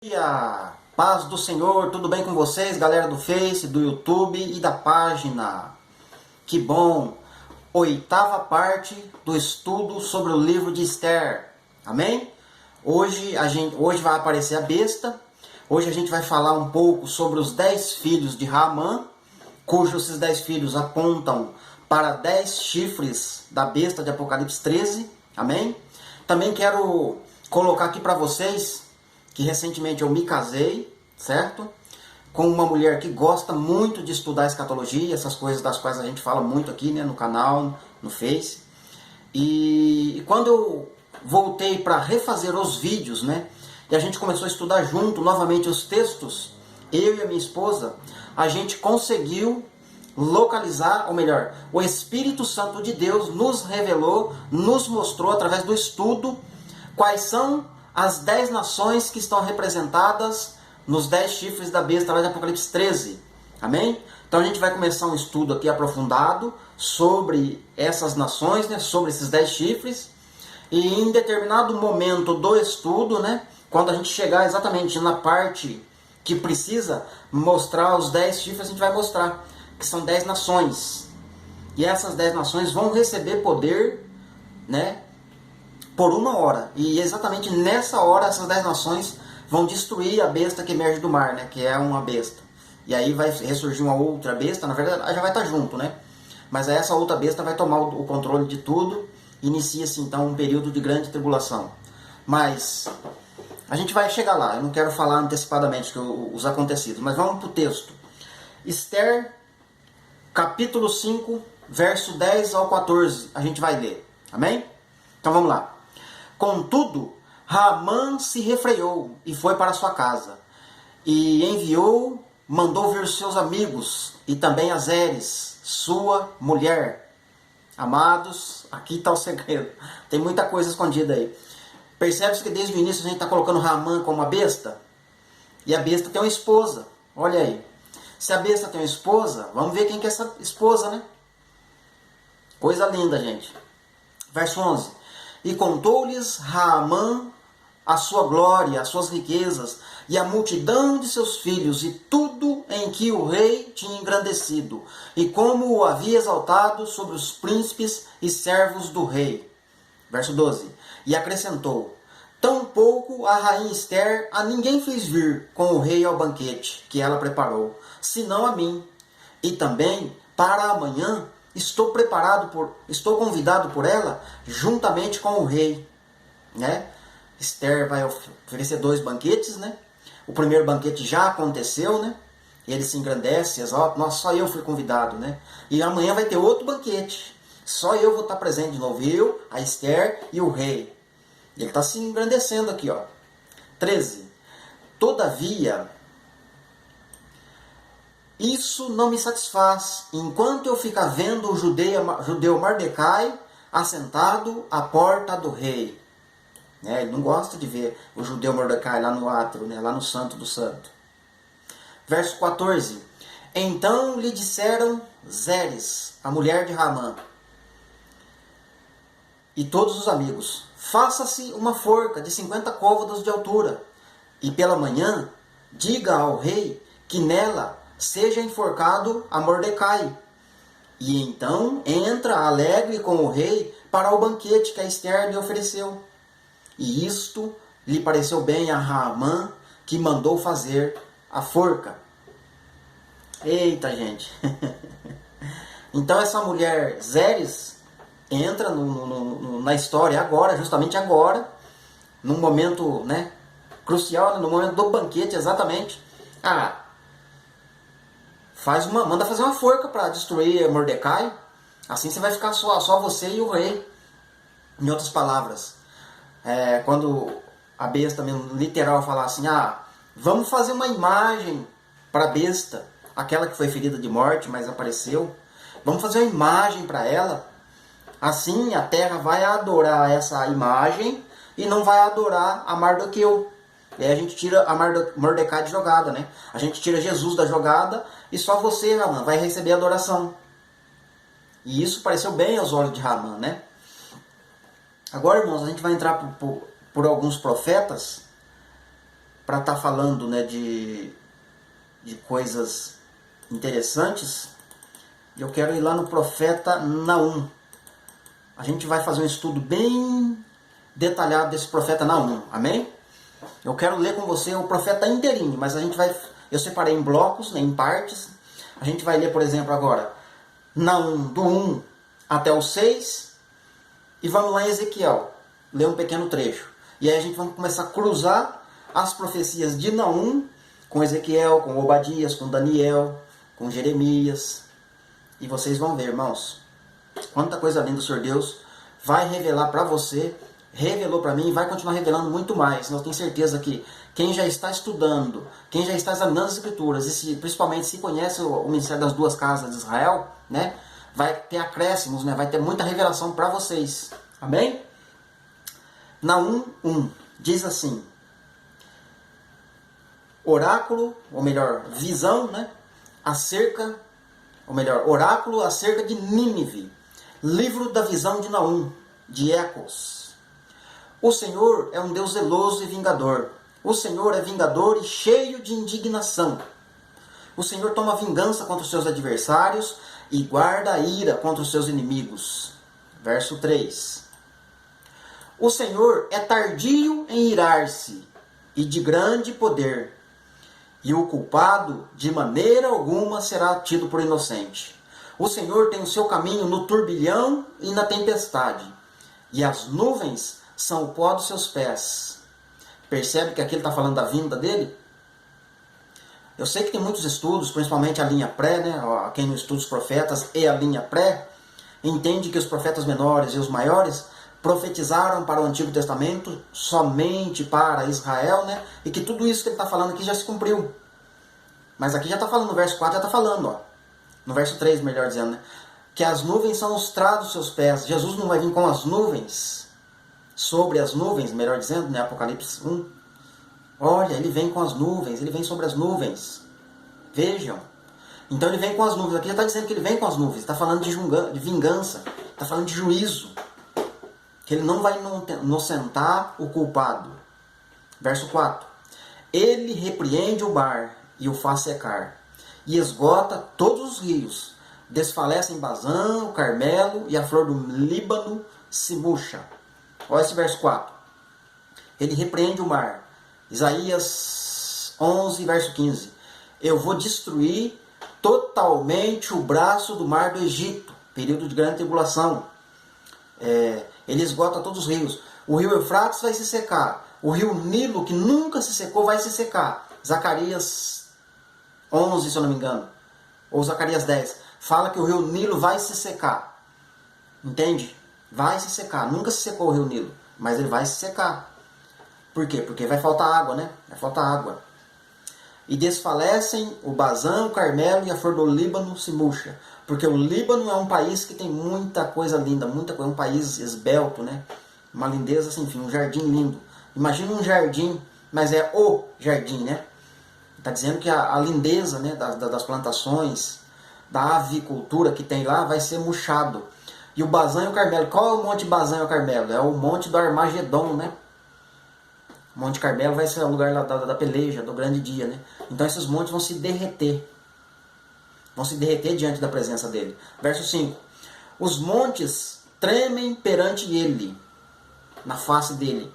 Dia, paz do Senhor, tudo bem com vocês, galera do Face, do YouTube e da página? Que bom! Oitava parte do estudo sobre o livro de Esther. Amém? Hoje vai aparecer a besta. Hoje a gente vai falar um pouco sobre os 10 filhos de Haamã, cujos esses 10 filhos apontam para 10 chifres da besta de Apocalipse 13. Amém? Também quero colocar aqui para vocês que recentemente eu me casei, certo? Com uma mulher que gosta muito de estudar escatologia, essas coisas das quais a gente fala muito aqui, né, no canal, no Face. E quando eu voltei para refazer os vídeos, né, e a gente começou a estudar junto novamente os textos, eu e a minha esposa, a gente conseguiu localizar, ou melhor, o Espírito Santo de Deus nos revelou, nos mostrou através do estudo quais são as 10 nações que estão representadas nos 10 chifres da besta lá de Apocalipse 13. Amém? Então a gente vai começar um estudo aqui aprofundado sobre essas nações, né, sobre esses 10 chifres. E em determinado momento do estudo, né, quando a gente chegar exatamente na parte que precisa mostrar os 10 chifres, a gente vai mostrar que são 10 nações. E essas 10 nações vão receber poder, né, por uma hora. E exatamente nessa hora essas 10 nações vão destruir a besta que emerge do mar, né? Que é uma besta. E aí vai ressurgir uma outra besta, na verdade ela já vai estar junto, né? Mas aí essa outra besta vai tomar o controle de tudo. Inicia-se então um período de grande tribulação. Mas a gente vai chegar lá. Eu não quero falar antecipadamente os acontecidos. Mas vamos para o texto. Esther, capítulo 5, verso 10 ao 14. A gente vai ler. Amém? Então vamos lá. Contudo, Haamã se refreou e foi para sua casa. E mandou vir os seus amigos e também a Zeres, sua mulher. Amados, aqui está o segredo. Tem muita coisa escondida aí. Percebe-se que desde o início a gente está colocando Haamã como a besta? E a besta tem uma esposa. Olha aí. Se a besta tem uma esposa, vamos ver quem que é essa esposa, né? Coisa linda, gente. Verso 11. E contou-lhes Haamã a sua glória, as suas riquezas, e a multidão de seus filhos, e tudo em que o rei tinha engrandecido, e como o havia exaltado sobre os príncipes e servos do rei. Verso 12. E acrescentou: tampouco a rainha Esther a ninguém fez vir com o rei ao banquete que ela preparou, senão a mim. E também, para amanhã, estou convidado por ela, juntamente com o rei, né? Esther vai oferecer 2 banquetes, né? O primeiro banquete já aconteceu, né? Ele se engrandece, exalta. Nossa, só eu fui convidado, né? E amanhã vai ter outro banquete. Só eu vou estar presente de novo. Eu, a Esther e o rei. Ele está se engrandecendo aqui, ó. 13. Todavia, isso não me satisfaz, enquanto eu ficar vendo o judeu Mordecai assentado à porta do rei. Ele não gosta de ver o judeu Mordecai lá no átrio, né? Lá no santo do santo. Verso 14. Então lhe disseram Zeres, a mulher de Haamã, e todos os amigos: faça-se uma forca de 50 côvados de altura, e pela manhã diga ao rei que nela seja enforcado a Mordecai. E então entra alegre com o rei para o banquete que a Esther lhe ofereceu. E isto lhe pareceu bem a Haamã, que mandou fazer a forca. Eita, gente! Então essa mulher Zeres entra na história agora, justamente agora, num momento, né, crucial, no momento do banquete exatamente. Manda fazer uma forca para destruir Mordecai. Assim você vai ficar só você e o rei. Em outras palavras, quando a besta mesmo, literal, falar assim: vamos fazer uma imagem para a besta, aquela que foi ferida de morte, mas apareceu. Vamos fazer uma imagem para ela. Assim a terra vai adorar essa imagem e não vai adorar a Mardoqueu. E aí a gente tira a Mordecai de jogada, né? A gente tira Jesus da jogada e só você, Haamã, vai receber a adoração. E isso pareceu bem aos olhos de Haamã, né? Agora, irmãos, a gente vai entrar por alguns profetas para estar falando, né, de coisas interessantes, eu quero ir lá no profeta Naum. A gente vai fazer um estudo bem detalhado desse profeta Naum, amém? Eu quero ler com você o profeta inteirinho, mas eu separei em blocos, né, em partes. A gente vai ler, por exemplo, agora Naum do 1 até o 6 e vamos lá em Ezequiel, ler um pequeno trecho. E aí a gente vai começar a cruzar as profecias de Naum com Ezequiel, com Obadias, com Daniel, com Jeremias. E vocês vão ver, irmãos, quanta coisa linda o Senhor Deus vai revelar para você, revelou para mim e vai continuar revelando muito mais. Eu tenho certeza que quem já está estudando, quem já está examinando as Escrituras, e principalmente se conhece o ministério das duas casas de Israel, né, vai ter acréscimos, né, vai ter muita revelação para vocês. Amém? Naum 1 diz assim: oráculo, ou melhor, visão, né, oráculo acerca de Nínive. Livro da visão de Naum, de Ecos. O Senhor é um Deus zeloso e vingador. O Senhor é vingador e cheio de indignação. O Senhor toma vingança contra os seus adversários e guarda a ira contra os seus inimigos. Verso 3. O Senhor é tardio em irar-se e de grande poder, e o culpado de maneira alguma será tido por inocente. O Senhor tem o seu caminho no turbilhão e na tempestade, e as nuvens são o pó dos seus pés. Percebe que aqui ele está falando da vinda dele? Eu sei que tem muitos estudos, principalmente a linha pré, né? Quem não estuda os profetas e a linha pré, entende que os profetas menores e os maiores profetizaram para o Antigo Testamento somente para Israel, né? E que tudo isso que ele está falando aqui já se cumpriu. Mas aqui já está falando, no verso 4 já está falando, ó. No verso 3, melhor dizendo, né? Que as nuvens são os trados dos seus pés. Jesus não vai vir com as nuvens, sobre as nuvens, melhor dizendo, né? Apocalipse 1. Olha, ele vem com as nuvens, ele vem sobre as nuvens. Vejam. Então ele vem com as nuvens. Aqui já está dizendo que ele vem com as nuvens. Está falando de vingança. Está falando de juízo. Que ele não vai inocentar o culpado. Verso 4. Ele repreende o mar e o faz secar, e esgota todos os rios. Desfalece em Bazã, o Carmelo, e a flor do Líbano se murcha. Olha esse verso 4. Ele repreende o mar. Isaías 11, verso 15. Eu vou destruir totalmente o braço do mar do Egito. Período de grande tribulação. Ele esgota todos os rios. O rio Eufrates vai se secar. O rio Nilo, que nunca se secou, vai se secar. Zacarias 11, se eu não me engano. Ou Zacarias 10. Fala que o rio Nilo vai se secar. Entende? Vai se secar. Nunca se secou o rio Nilo. Mas ele vai se secar. Por quê? Porque vai faltar água, né? Vai faltar água. E desfalecem o Bazã, o Carmelo e a flor do Líbano se murcha. Porque o Líbano é um país que tem muita coisa linda, muita coisa, um país esbelto, né? Uma lindeza sem fim, um jardim lindo. Imagina um jardim, mas é o jardim, né? Está dizendo que a lindeza, né, das plantações, da avicultura que tem lá, vai ser murchado. E o Bazã e o Carmelo, qual é o monte Bazã e o Carmelo? É o monte do Armagedon, né? O Monte Carmelo vai ser o lugar da peleja, do grande dia, né? Então esses montes vão se derreter. Vão se derreter diante da presença dele. Verso 5. Os montes tremem perante ele, na face dele.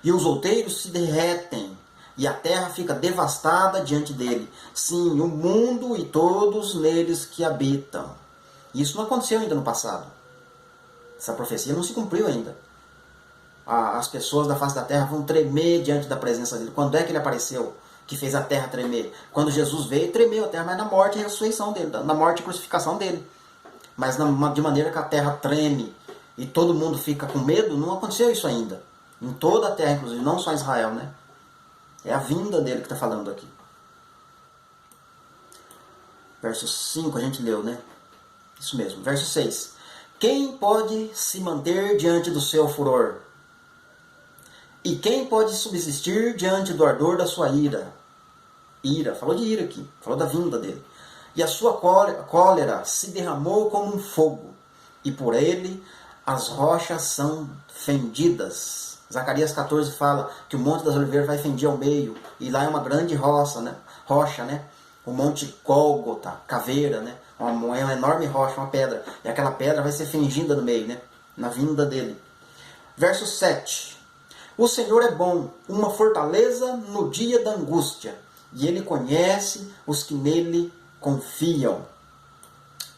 E os outeiros se derretem, e a terra fica devastada diante dele. Sim, o mundo e todos neles que habitam. Isso não aconteceu ainda no passado. Essa profecia não se cumpriu ainda. As pessoas da face da terra vão tremer diante da presença dele. Quando é que ele apareceu? Que fez a terra tremer? Quando Jesus veio, tremeu a terra, mas na morte e ressurreição dele, na morte e crucificação dele. Mas de maneira que a terra treme e todo mundo fica com medo, não aconteceu isso ainda. Em toda a terra, inclusive, não só Israel, né? É a vinda dele que está falando aqui. Verso 5 a gente leu, né? Isso mesmo. Verso 6. Quem pode se manter diante do seu furor? E quem pode subsistir diante do ardor da sua ira? Ira, falou de ira aqui, falou da vinda dele. E a sua cólera se derramou como um fogo, e por ele as rochas são fendidas. Zacarias 14 fala que o Monte das Oliveiras vai fendir ao meio, e lá é uma grande rocha, né? O Monte Gólgota, caveira, né? É uma enorme rocha, uma pedra. E aquela pedra vai ser fendida no meio, né? Na vinda dele. Verso 7. O Senhor é bom, uma fortaleza no dia da angústia, e Ele conhece os que nele confiam.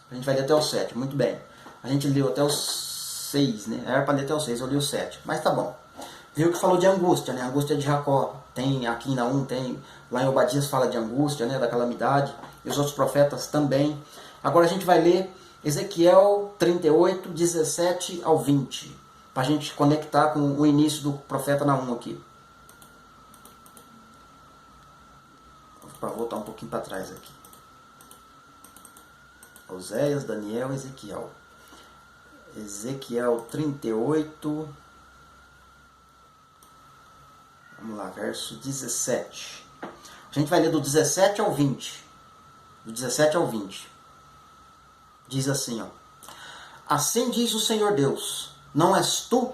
A gente vai ler até o 7, muito bem. A gente leu até o 6, né? Era para ler até o 6, eu li o 7, mas tá bom. Viu que falou de angústia, né? A angústia de Jacó. Tem aqui em Naum, tem lá em Obadias fala de angústia, né? Da calamidade. E os outros profetas também. Agora a gente vai ler Ezequiel 38, 17 ao 20. Para a gente conectar com o início do profeta Naum aqui. Para voltar um pouquinho para trás aqui. Oséias, Daniel, Ezequiel. Ezequiel 38... Vamos lá, verso 17. A gente vai ler do 17 ao 20. Do 17 ao 20. Diz assim, ó. Assim diz o Senhor Deus, não és tu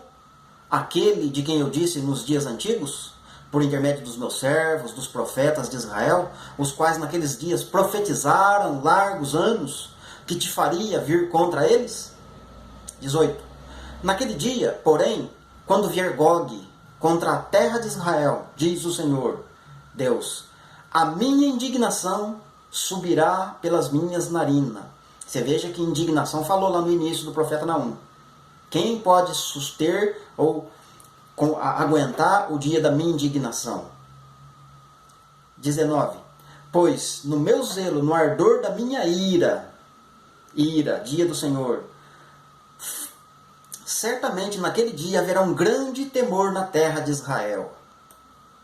aquele de quem eu disse nos dias antigos, por intermédio dos meus servos, dos profetas de Israel, os quais naqueles dias profetizaram largos anos, que te faria vir contra eles? 18. Naquele dia, porém, quando vier Gog contra a terra de Israel, diz o Senhor Deus, a minha indignação subirá pelas minhas narinas. Você veja que indignação falou lá no início do profeta Naum. Quem pode suster ou aguentar o dia da minha indignação? 19. Pois no meu zelo, no ardor da minha ira, dia do Senhor, certamente naquele dia haverá um grande temor na terra de Israel.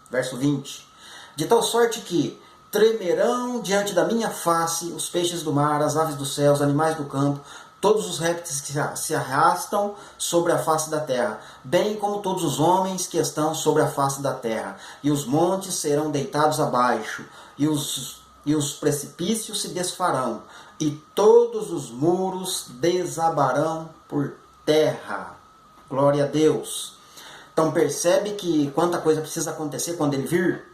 Verso 20. De tal sorte que tremerão diante da minha face os peixes do mar, as aves do céu, os animais do campo, todos os répteis que se arrastam sobre a face da terra, bem como todos os homens que estão sobre a face da terra. E os montes serão deitados abaixo, e os precipícios se desfarão, e todos os muros desabarão por terra. Glória a Deus. Então percebe que quanta coisa precisa acontecer quando ele vir.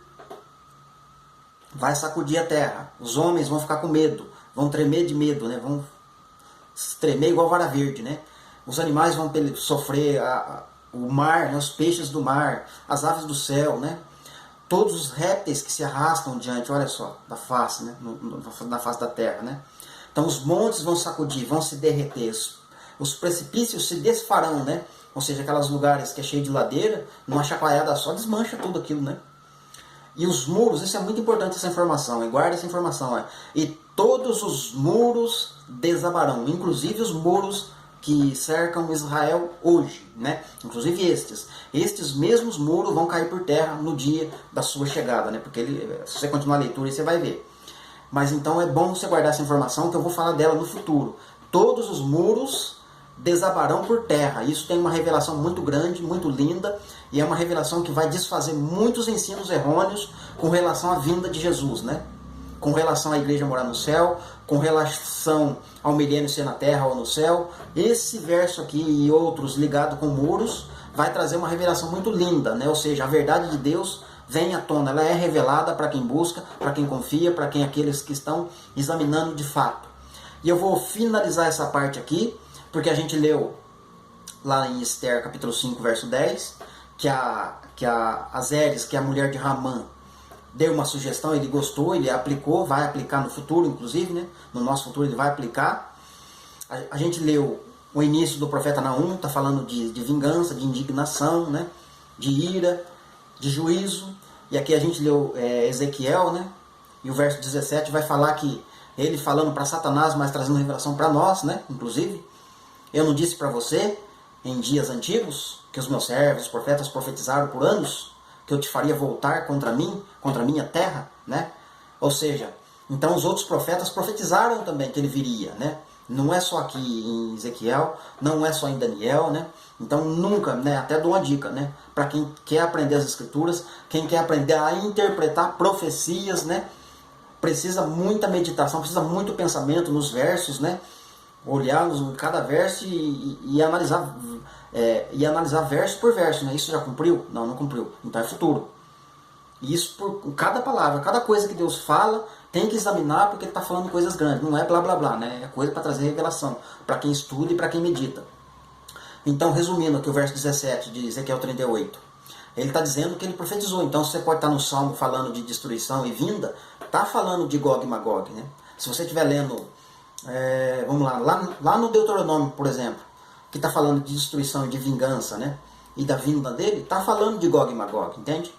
Vai sacudir a terra. Os homens vão ficar com medo. Vão tremer de medo, né? Vão tremer igual vara verde, né? Os animais vão sofrer o mar, né? Os peixes do mar, as aves do céu, né? Todos os répteis que se arrastam diante, olha só, da face, né? Na face da terra, né? Então os montes vão sacudir, vão se derreter. Os precipícios se desfarão, né? Ou seja, aqueles lugares que é cheio de ladeira, numa chacoalhada só desmancha tudo aquilo, né? E os muros, isso é muito importante essa informação, e guarda essa informação. E todos os muros desabarão, inclusive os muros que cercam Israel hoje, né? Inclusive estes. Estes mesmos muros vão cair por terra no dia da sua chegada, né? Porque se você continuar a leitura, você vai ver. Mas então é bom você guardar essa informação, que eu vou falar dela no futuro. Todos os muros desabarão por terra. Isso tem uma revelação muito grande, muito linda, e é uma revelação que vai desfazer muitos ensinos errôneos com relação à vinda de Jesus, né? Com relação à igreja morar no céu, com relação ao milênio ser na terra ou no céu. Esse verso aqui e outros ligados com muros vai trazer uma revelação muito linda, né? Ou seja, a verdade de Deus vem à tona, ela é revelada para quem busca, para quem confia, para quem aqueles que estão examinando de fato. E eu vou finalizar essa parte aqui, porque a gente leu lá em Esther capítulo 5, verso 10, que a Azeres, que é a mulher de Ramã, deu uma sugestão, ele gostou, ele aplicou, vai aplicar no futuro, inclusive, né? No nosso futuro ele vai aplicar. A gente leu o início do profeta Naum, está falando de vingança, de indignação, né? De ira, de juízo. E aqui a gente leu Ezequiel, né? E o verso 17 vai falar que ele falando para Satanás, mas trazendo revelação para nós, né? Inclusive, eu não disse para você, em dias antigos, que os meus servos, os profetas profetizaram por anos, que eu te faria voltar contra mim, contra a minha terra, né? Ou seja, então os outros profetas profetizaram também que ele viria, né? Não é só aqui em Ezequiel, não é só em Daniel, né? Então nunca, né? Até dou uma dica, né? Para quem quer aprender as escrituras, quem quer aprender a interpretar profecias, né? Precisa muita meditação, precisa muito pensamento nos versos, né? Olhar cada verso e analisar e analisar verso por verso, né? Isso já cumpriu? Não, não cumpriu. Então é futuro. E isso por cada palavra, cada coisa que Deus fala, tem que examinar porque ele está falando coisas grandes. Não é blá blá blá, né? É coisa para trazer revelação, para quem estuda e para quem medita. Então, resumindo aqui o verso 17 de Ezequiel 38. Ele está dizendo que ele profetizou. Então, você pode estar no Salmo falando de destruição e vinda, está falando de Gog e Magog, né? Se você estiver lendo, vamos lá no Deuteronômio, por exemplo, que está falando de destruição e de vingança, né? E da vinda dele, está falando de Gog e Magog, entende?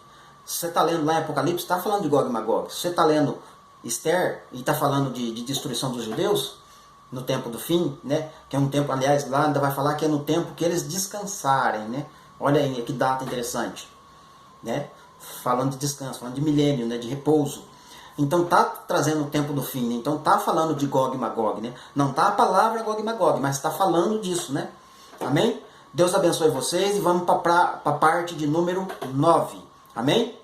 Se você está lendo lá em Apocalipse, está falando de Gog e Magog. Se você está lendo Esther e está falando de destruição dos judeus, no tempo do fim, né? Que é um tempo, aliás, lá ainda vai falar que é no tempo que eles descansarem, né? Olha aí, que data interessante, né? Falando de descanso, falando de milênio, né? De repouso. Então tá trazendo o tempo do fim, né? Então tá falando de Gog e Magog, né? Não tá a palavra Gog e Magog, mas está falando disso, né? Amém? Deus abençoe vocês e vamos para a parte de número 9. Amém?